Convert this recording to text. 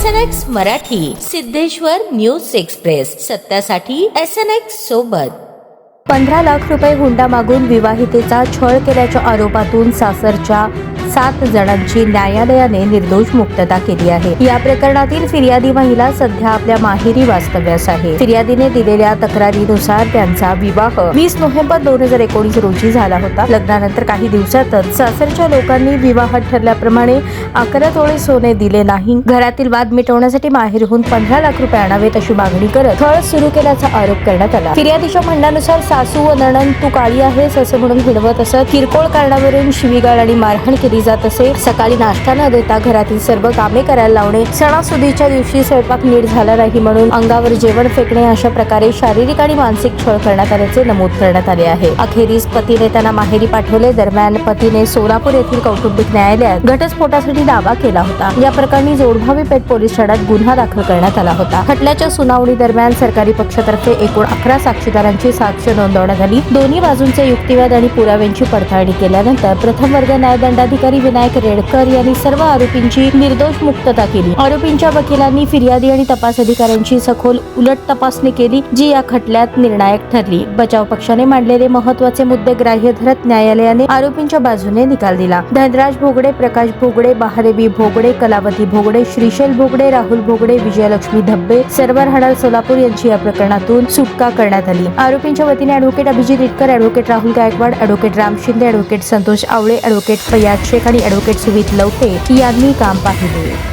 SNX Marathi, Siddheshwar news express, सत्यासाठी SNX सोबत. 15 लाख रुपये हुंडा मागून विवाहितेचा छळ केल्याच्या आरोपातून सासरच्या 7 जणांची न्यायालयाने निर्दोष मुक्तता केली आहे. या प्रकरणातील फिर्यादी महिला सध्या आपल्या माहेरी वास्तव्यास आहे. फिर्यादीने दिलेल्या तक्रारीनुसार त्यांचा विवाह 20 नोव्हेंबर 2019 रोजी झाला होता. लग्नानंतर काही दिवसातच सासरच्या लोकांनी विवाहात ठरल्याप्रमाणे 11 तोळे सोने दिले नाही. घरातील वाद मिटवण्यासाठी माहेरहून 15 लाख रुपये आणावेत अशी मागणी करत छळ सुरू केल्याचा आरोप करण्यात आला. फिर्यादीच्या म्हणण्यानुसार सासू व नणंद तू काळी आहेस असे म्हणून हिणवत असत. किरकोळ कारणावरून शिवीगाळ आणि मारहाण केली जात असे. सकाळी नाश्ता न देता घरातील सर्व कामे करायला लावणे, सणासुदीच्या दिवशी स्वयंपाक नीट झाला नाही म्हणून अंगावर जेवण फेकणे, अशा प्रकारे शारीरिक आणि मानसिक छळ करण्यात आल्याचे नमूद करण्यात आले आहे. अखेरीस पतीने त्यांना माहेरी पाठवले. दरम्यान पतीने सोलापूर येथील कौटुंबिक न्यायालयात घटस्फोटासाठी दावा केला होता. या प्रकरणी जोडभावी पेठ पोलीस ठाण्यात गुन्हा दाखल करण्यात आला होता. खटल्याच्या सुनावणी दरम्यान सरकारी पक्षातर्फे एकूण 11 साक्षीदारांची साक्ष नोंदवण्यात आली. दोन्ही बाजूंचे युक्तिवाद आणि पुराव्यांची पडताळणी केल्यानंतर प्रथम वर्ग न्यायदंडाधिकारी विनायक रेडकर यांनी सर्व आरोपींची निर्दोष मुक्तता केली. आरोपींच्या वकिलांनी फिर्यादी आणि तपास अधिकाऱ्यांची सखोल उलट तपासणी केली, जी या खटल्यात निर्णायक ठरली. बचाव पक्षाने मांडलेले महत्त्वाचे मुद्दे ग्राह्य धरत न्यायालयाने आरोपींच्या बाजूने निकाल दिला. धनराज भोगडे, प्रकाश भोगडे, महादेवी भोगडे, कलावती भोगडे, श्रीशैल भोगडे, राहुल भोगडे, विजयलक्ष्मी धब्बे, सर्वर हाडाळ सोलापूर यांची या प्रकरणातून सुटका करण्यात आली. आरोपींच्या वतीने advocate Abhijit Itkar, advocate Rahul Gaikwad, advocate Ram Shinde, advocate Santosh Awale, advocate Faiyaz Shaikh आणि ॲडव्होकेट सुमित लवटे यांनी काम पाहिले.